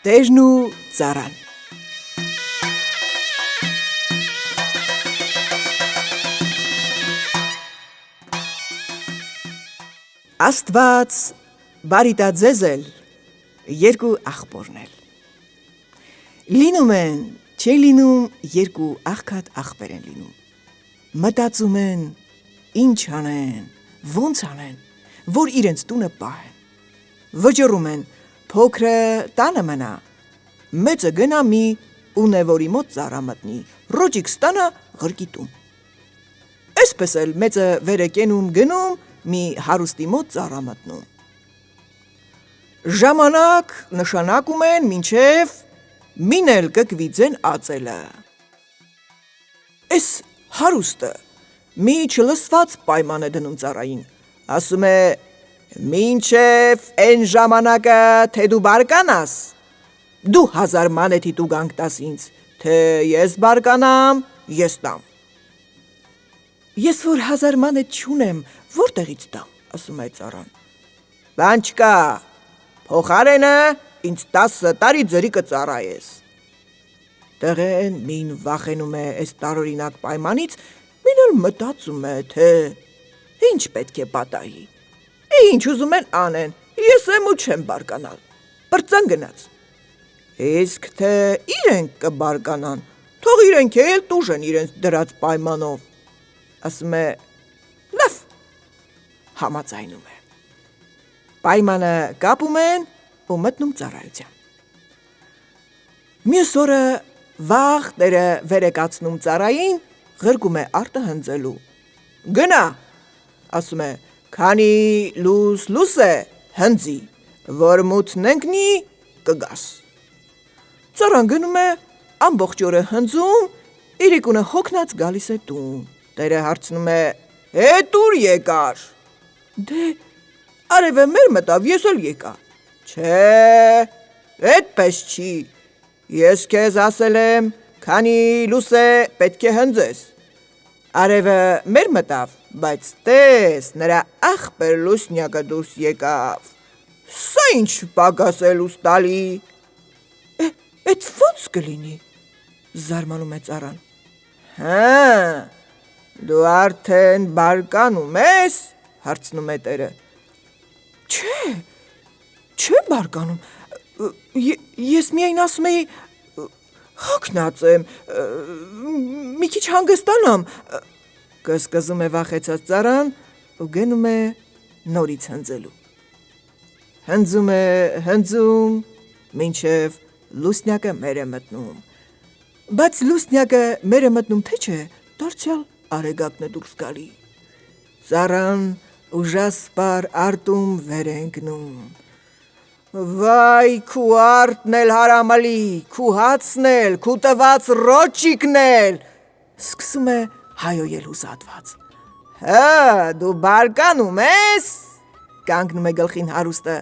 Տերն ու ծառան։ Աստված բարի տա ձեզ էլ, երկու աղբորներ։ Լինում են, չէ լինում, երկու աղքատ աղբեր են լինում։ Մտածում են, ինչ անեն, ոնց անեն, որ իրենց տունը պահեն։ Վճռում են, փոքրը տանը մնա, մեծը գնա մի ունևորի մոտ ծառա մտնի, ռոճիկ ստանա ղրկի տուն։ Այսպես էլ մեծը վեր է կենում գնում, մի հարուստի մոտ ծառա մտնում։ Ժամանակ նշանակում են մինչև մինել կկվիձեն ածելը։ Էս հարուստը մի չլսված պայման է դնում ծառային, ասում է, մինչև են ժամանակը, թե դու բարկանաս, դու 1000 մանեթի տուգանք տաս ինձ, թե ես բարկանամ, ես տամ։ Ես որ 1000 մանեթ չունեմ, որտեղից տամ, ասում է ծառան։ Բան չկա, փոխարենը ինձ 10 տարի ձրի կծառայես։ Տղեն մին վախենում է այս տարօրինակ պայմանից, մին էլ մտածում է, թե ինչ պետք է պատահի։ Ինչ ուզում են անեն, ես եմ ու չեմ բարկանալ, պրծան գնաց։ Իսկ թե իրենք կբարկանան, թող իրենք էլ տուժեն իրենց դրած պայմանով։ Ասում է, լավ, համաձայնում է։ Պայմանը կապում են ու մտնում ծառայության։ Մյուս օրը վաղ տերը վեր է կացնում ծառային, ղրկում է արտը հնձելու։ Գնա, ասում է, քանի լուս է, հնձի, որ մութն ընկնի, կգաս։ Ծառան գնում է, ամբողջ օրը հնձում, իրիկունը հոգնած գալիս է տուն։ Տերը հարցնում է, հետ ուր եկար։ Դե, արևը մեր մտավ, ես էլ եկա։ Չէ, էդպես չի, ես քեզ ասել եմ, քանի լուս է, պետք է հնձես։ Արևը մեր մտավ, բայց տես, նրա աղբեր լուսնյակը դուրս եկավ։ Սա ինչ պակաս է լուս տալի։ Էդ ոնց կլինի, զարմանում է ծառան։ Հա, դու արդեն բարկանում ես, հարցնում է տերը։ Չեմ բարկանում, ես միայն ասում էի, հոգնած եմ, մի քիչ հանգստանամ, կզկզում է վախեցած ծառան ու գնում է նորից հնձելու։ Հնձում է, հնձում, մինչև լուսնյակը մեր է մտնում։ Բայց լուսնյակը մեր է մտնում, թե չէ, դարձյալ արեգակն է դուրս գալի։ Ծառան ուժասպար արտում վեր է ընկնում։ Վայ, քու արտն էլ հարամալի, քու հացն էլ, քու տված ռոճիկն էլ, սկսում է հայոյել հուսատված։ Հա, դու բարկանում ես, կանգնում է գլխին հարուստը,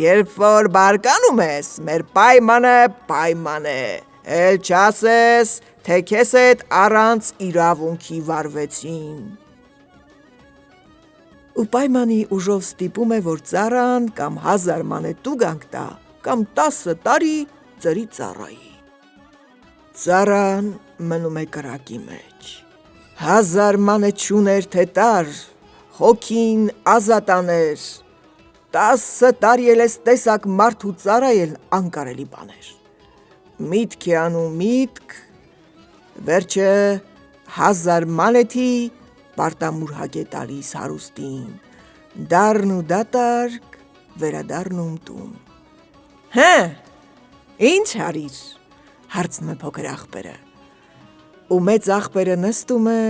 երբ որ բարկանում ես, մեր պայմանը պայման է, էլ չասես, թե քեզ հետ առանց իրավունքի վարվեցին։ Ու պայմանի ուժով ստիպում է, որ ծառան կամ 1000 մանեթ տուգանք տա, կամ 10 տարի ձրի ծառայի։ Ծառան մնում է կրակի մեջ, 1000 մանեթ չուներ, թե տար, հոգին ազատ աներ, 10 տարի էլ ես տեսակ մարդու ծառայել անկարելի բաներ։ Միտք է անում միտք, վերջը 1000 մանեթի պարտամուրհակ է տալիս հարուստին, դառն ու դատարկ վերադառնում տուն։ Հը, ինչ արիր, հարցնում է փոքր աղբերը։ Ու մեծ աղբերը նստում է,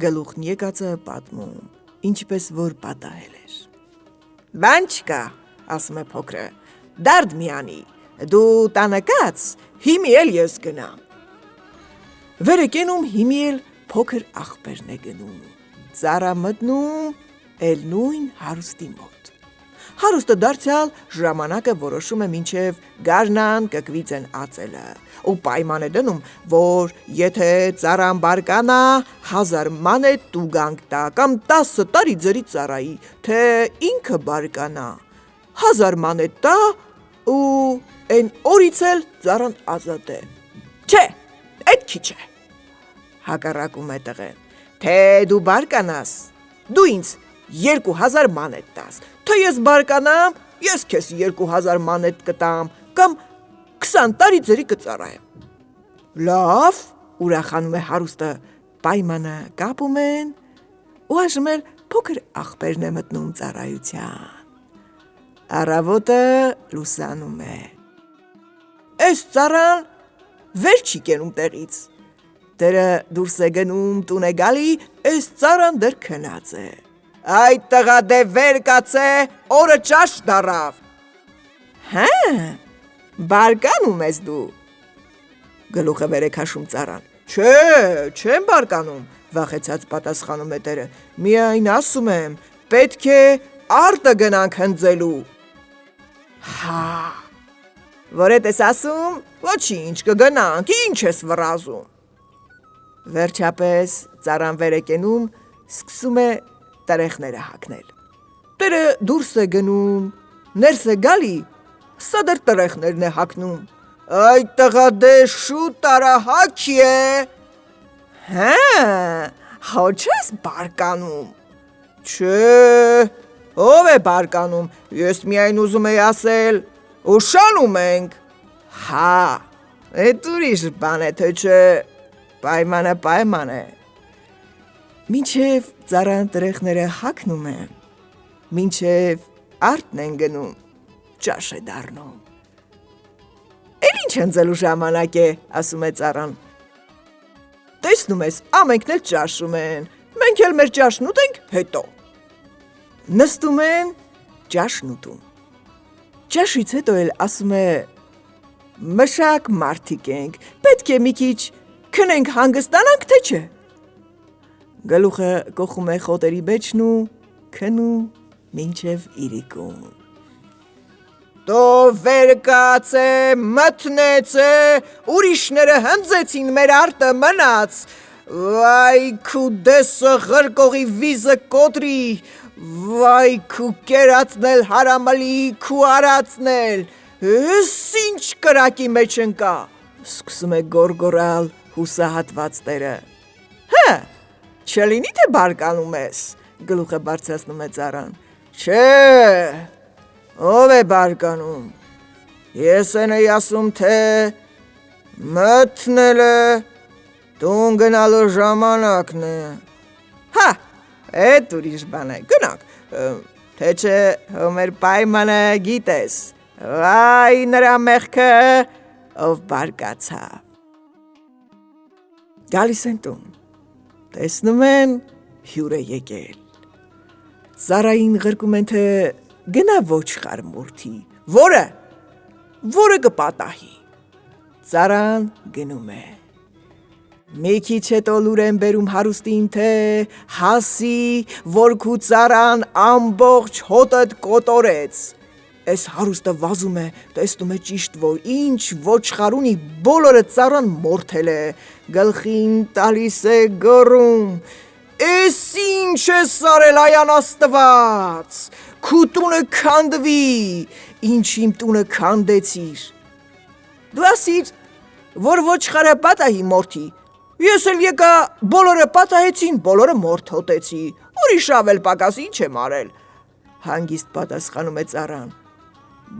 գլուխն եկածը պատմում, ինչպես որ պատահել էր։ Բան չկա, ասում է փոքրը, դարդ մի անի, դու տանը կաց, հիմի էլ ես գնամ։ Վեր է կենում, հիմի էլ փոքր աղբերն է գնում, ծառա մտնում, էլ նույն հարուստի մոտ։ Հարուստը դարձյալ ժամանակը որոշում է մինչև գարնան կկվիձեն ածելը, ու պայման է դնում, որ եթե ծառան բարկանա, 1000 մանեթ տուգանք տա, կամ 10 տարի ձրի ծառայի, թե ինքը բարկանա, 1000 մանեթ տա, ու այն օրից էլ ծառան ազատ է։ Չէ, այդ քիչ է, հակառակում է տղեն, թե դու բարկանաս, դու ինձ 2000 մանետ տաս, թե ես բարկանամ, ես քեզ 2000 մանետ կտամ, կամ 20 տարի ձերի կծառայեմ։ Լավ, ուրախանում է հարուստը, պայմանը կապում են, ու այժմ էլ փոքր աղբերն է մտնում ծառայության։ Առավոտը լուսանում է։ Այս ծառան վեր չի կենում տեղից։ Դերը դուրս է գնում, տուն է գալի, այս ծառան դեռ քնած է։ Այդ տղա դե վեր կացե, օրը ճաշ դառավ։ Հա, բարկանում ես դու։ Գլուխը վեր է քաշում ծառան։ Չէ, չեմ բարկանում, վախեցած պատասխանում է տերը։ Միայն ասում եմ, պետք է արտը գնանք հնձելու։ Հա, որ էդ ես ասում, ոչինչ, կգնանք, ինչ ես վռազում։ Վերջապես ծառան վեր է կենում, սկսում է տրեխները հագնել։ Տերը դուրս է գնում, ներս է գալի, սա դեռ տրեխներն է հագնում։ Այդ տղա դե շուտ արա հագի է։ Հա, հո չես բարկանում։ Չէ, ով է բարկանում, ես միայն ուզում եի ասել, ուշանում ենք։ Հա, էդ ուրիշ բան է, թե չէ, պայմանը պայման է։ Մինչև ծառան տրեխները հագնում է, մինչև արտն են գնում, ճաշ է դառնում։ Էլ ինչ հնձելու ժամանակ է, ասում է ծառան։ Տեսնում ես, ամենքն էլ ճաշում են, մենք էլ մեր ճաշն ուտենք հետո։ Նստում են, ճաշն ուտում։ Ճաշից հետո էլ ասում է. մշակ մարդիկ ենք, պետք է մի քիչ քնենք հանգստանանք, թե չէ։ Գլուխը կոխում է խոտերի բեջն ու քնում մինչև իրիկուն։ Դո վեր կացե, մտնեցե, ուրիշները հնձեցին, մեր արտը մնաց։ Վայ քու դեսը ղրկողի վիզը կոտրի, վայ քու կերացնել հարամալի քու արացնել, ես ինչ կրակի մեջ ընկա, սկսում է գորգորալ հուսահատված տերը։ Հա, չլինի թե բարկանում ես, գլուխը բարձրացնում է ծառան։ Չէ, ով է բարկանում, ես են էի ասում, թե մտնելը տուն գնալու ժամանակն է։ Հա, էդ ուրիշ բան է, գնանք, թե չէ մեր պայմանը գիտես, վայ նրա մեղքը, ով բարկացավ։ Գալիս են տուն, տեսնում են հյուր է եկել։ Ծառային ղրկում են, թե գնա ոչխար մորթի, որը կպատահի։ Ծառան գնում է։ Մի քիչ հետո լուր են բերում հարուստին, թե հասի, որ քու ծառան ամբողջ հոտդ կոտորեց։ Այս հարուստը վազում է, տեսնում է ճիշտ, որ ինչ ոչխար ունի, բոլորը ծառան մորթել է, գլխին տալիս է գոռում. Էս ինչ ես արել այան Աստված, քու տունը քանդվի, ինչ իմ տունը քանդեցիր։ Դու ասիր, որ ոչխարը պատահի մորթի, ես էլ եկա, բոլորը պատահեցին, բոլորը մորթոտեցի, ուրիշ ավել պակաս ինչ եմ արել։ Հանգիստ պատասխանում է ծառան,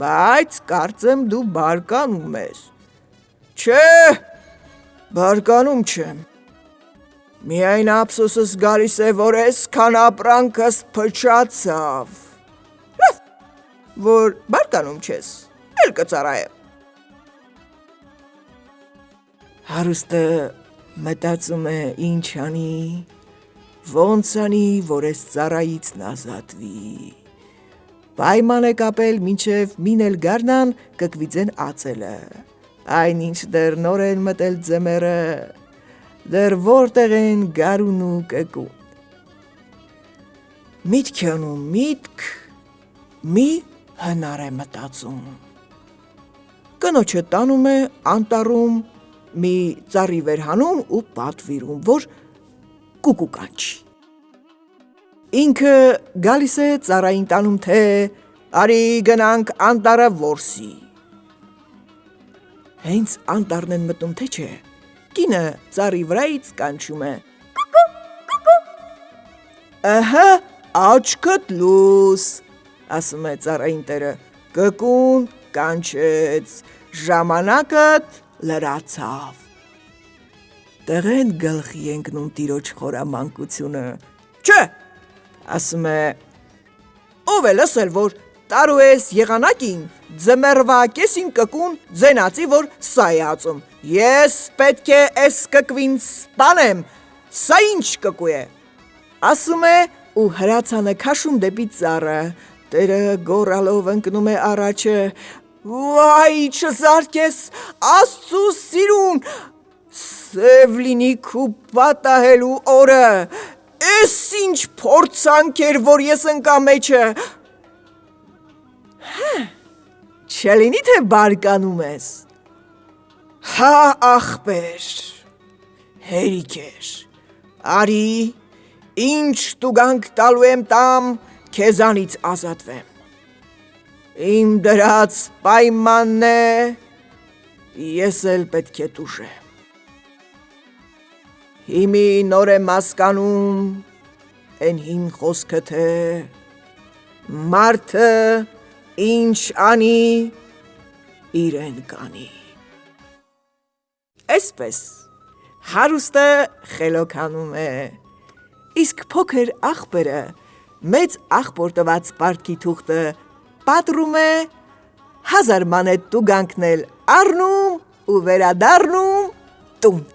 բայց կարծեմ դու բարկանում ես։ Չէ, բարկանում չեմ։ Միայն ափսոսս գալիս է, որ այսքան ապրանքս փչացավ։ Լավ, որ բարկանում չես, էլ կծառայեմ։ Հարուստը մտածում է ինչ անի, ոնց անի, որ այս ծառայից ազատվի։ Պայման է կապել, մինչև մինել գարնան կկվիծեն ածելը, այնինչ դեռ նոր են մտել ձմեռը, դեռ որտեղ են գարուն ու կկուն։ Միտք է անում միտք, մի հնար է մտածում։ Կնոջը տանում է անտառում, մի ծառի վերհանում ու պատվիրում, որ կուկու կանչի։ Ինքը գալիս է ծառային տանում, թե արի գնանք անտառը որսի։ Հենց անտառն են մտնում, թե չէ, կինը ծառի վրայից կանչում է. «Ըհը, աչքդ լույս», ասում է ծառային տերը, կկուն կանչեց, ժամանակդ լրացավ։ Տղեն գլխի ընկնում տիրոջ խորամանկությունը. «Չէ», ասում է, «ով է լսել, որ տարու ես եղանակին, ձմեռվա կեսին կկուն ձենացի, որ սա է ածում, ես պետք է էս կկվին սպանեմ, սա ինչ կկու է», ասում է ու հրացանը քաշում դեպի ծառը, տերը գոռալով ընկնում է առաջը. «Վայ, չզարկես Աստծու սիրուն, սև լինի քու պատահելու օրը, էս ինչ փորձանք էր, որ ես ընկա մեջը, չլինի թե բարկանում ես, հա ախպեր, հերիք էր, արի, ինչ տուգանք տալու եմ տամ, քեզանից ազատվեմ, իմ դրած պայմանն է, ես էլ պետք է տուժեմ, հիմի նոր եմ հասկանում, են հին խոսքը թե, մարդը ինչ անի, իրեն կանի»։ Այսպես հարուստը խելոքանում է, իսկ փոքր աղբերը մեծ աղբոր տված պարտքի թուղթը պատռում է, 1000 մանեթ տուգանքն էլ առնում ու վերադառնում տուն։